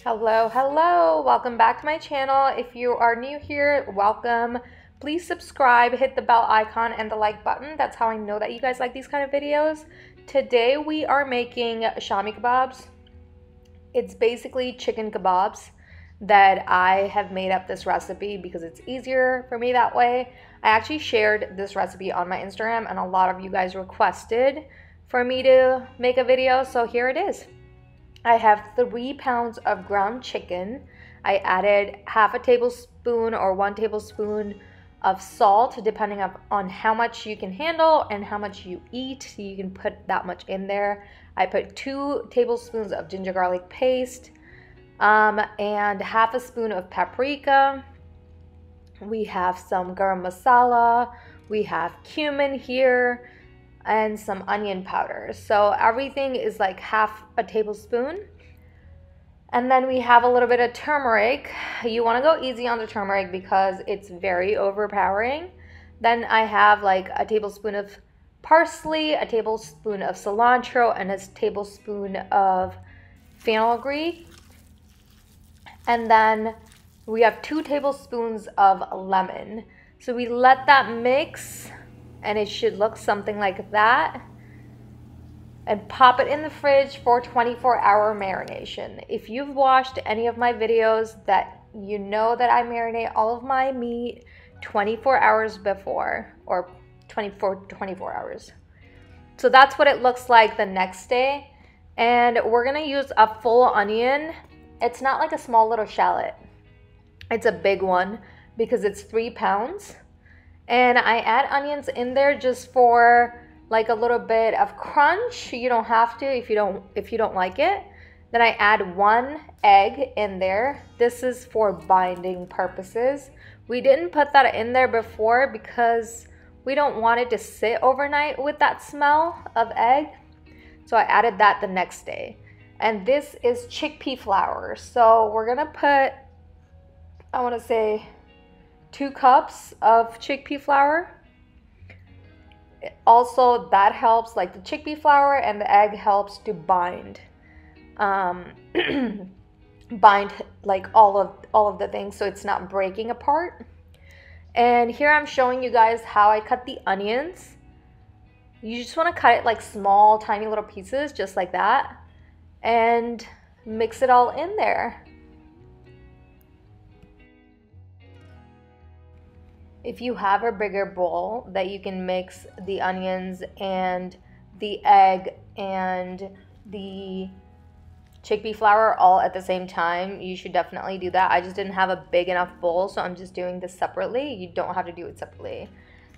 Hello, welcome back to my channel. If you are new here, welcome. Please subscribe, hit the bell icon and the like button. That's how I know that you guys like these kind of videos. Today we are making shami kebabs. It's basically chicken kebabs that I have made up this recipe because it's easier for me that way. I actually shared this recipe on my Instagram and a lot of you guys requested for me to make a video, so here it is. I have 3 pounds of ground chicken. I added half a tablespoon or 1 tablespoon of salt, depending on how much you can handle and how much you eat. You can put that much in there. I put 2 tablespoons of ginger garlic paste and half a spoon of paprika. We have some garam masala. We have cumin here and some onion powder. So everything is like half a tablespoon. And then we have a little bit of turmeric. You want to go easy on the turmeric because it's very overpowering. Then I have like a tablespoon of parsley, a tablespoon of cilantro, and a tablespoon of fenugreek. And then we have 2 tablespoons of lemon. So we let that mix, and it should look something like that, and pop it in the fridge for 24-hour marination. If you've watched any of my videos, that you know that I marinate all of my meat 24 hours before, or 24 hours. So that's what it looks like the next day. And we're gonna use a full onion. It's not like a small little shallot. It's a big one because it's 3 pounds. And I add onions in there just for like a little bit of crunch. You don't have to if you don't like it. Then I add 1 egg in there. This is for binding purposes. We didn't put that in there before because we don't want it to sit overnight with that smell of egg. So I added that the next day. And this is chickpea flour. So we're gonna put, I wanna say 2 cups of chickpea flour. Also, that helps, like the chickpea flour and the egg helps to bind bind like all of the things, so it's not breaking apart. And here I'm showing you guys how I cut the onions. You just want to cut it like small tiny little pieces, just like that, and mix it all in there. If you have a bigger bowl that you can mix the onions and the egg and the chickpea flour all at the same time, you should definitely do that. I just didn't have a big enough bowl, so I'm just doing this separately. You don't have to do it separately.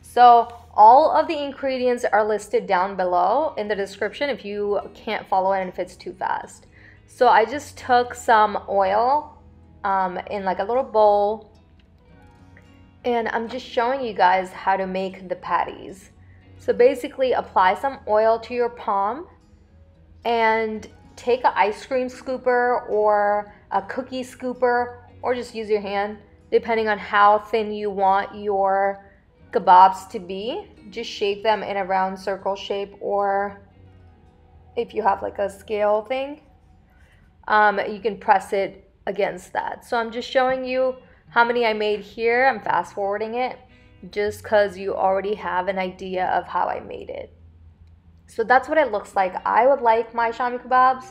So all of the ingredients are listed down below in the description if you can't follow it and if it's too fast. So I just took some oil in like a little bowl, and I'm just showing you guys how to make the patties. So basically apply some oil to your palm and take an ice cream scooper or a cookie scooper, or just use your hand depending on how thin you want your kebabs to be. Just shape them in a round circle shape, or if you have like a scale thing, you can press it against that. So I'm just showing you how many I made here. I'm fast forwarding it just because you already have an idea of how I made it. So that's what it looks like. I would like my shami kebabs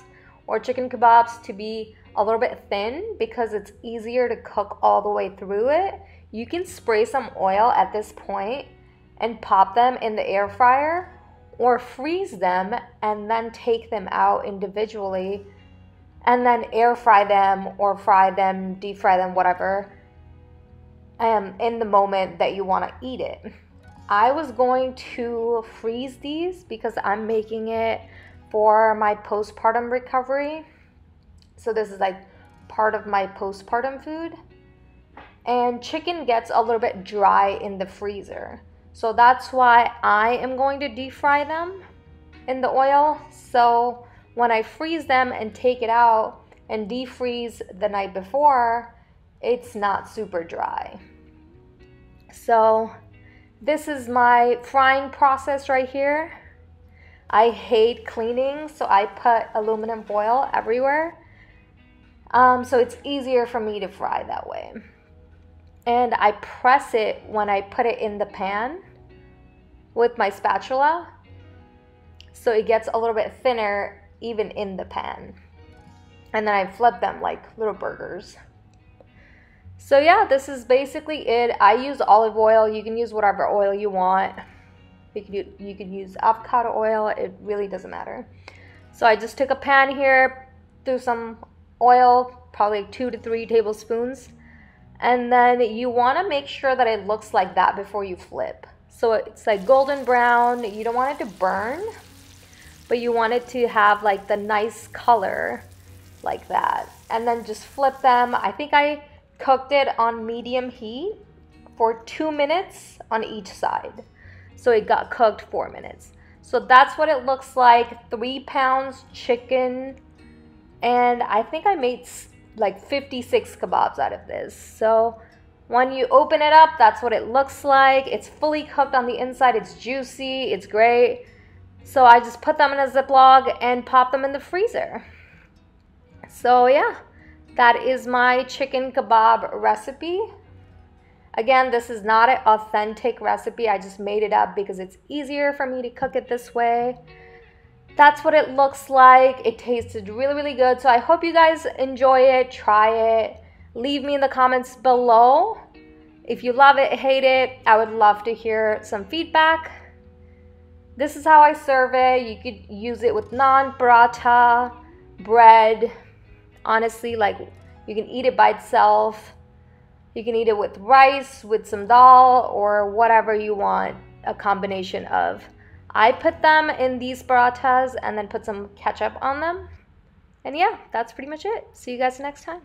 or chicken kebabs to be a little bit thin because it's easier to cook all the way through it. You can spray some oil at this point and pop them in the air fryer, or freeze them and then take them out individually and then air fry them or fry them, deep fry them, whatever, in the moment that you want to eat it. I was going to freeze these because I'm making it for my postpartum recovery. So this is like part of my postpartum food. And chicken gets a little bit dry in the freezer. So that's why I am going to deep fry them in the oil. So when I freeze them and take it out and defreeze the night before, it's not super dry. So this is my frying process right here. I hate cleaning, so I put aluminum foil everywhere. So it's easier for me to fry that way. And I press it when I put it in the pan with my spatula, so it gets a little bit thinner even in the pan. And then I flip them like little burgers. So yeah, this is basically it. I use olive oil. You can use whatever oil you want. You could use avocado oil. It really doesn't matter. So I just took a pan here, threw some oil, probably 2 to 3 tablespoons. And then you want to make sure that it looks like that before you flip. So it's like golden brown. You don't want it to burn, but you want it to have like the nice color like that. And then just flip them. I think I cooked it on medium heat for 2 minutes on each side. So it got cooked 4 minutes. So that's what it looks like. 3 pounds chicken. And I think I made like 56 kebabs out of this. So when you open it up, that's what it looks like. It's fully cooked on the inside. It's juicy. It's great. So I just put them in a Ziploc and pop them in the freezer. So yeah, that is my chicken kebab recipe. Again, this is not an authentic recipe. I just made it up because it's easier for me to cook it this way. That's what it looks like. It tasted really, really good. So I hope you guys enjoy it, try it. Leave me in the comments below. If you love it, hate it, I would love to hear some feedback. This is how I serve it. You could use it with naan, paratha, bread. Honestly, like you can eat it by itself. You can eat it with rice, with some dal, or whatever you want, a combination of. I put them in these parathas and then put some ketchup on them. And yeah, that's pretty much it. See you guys next time.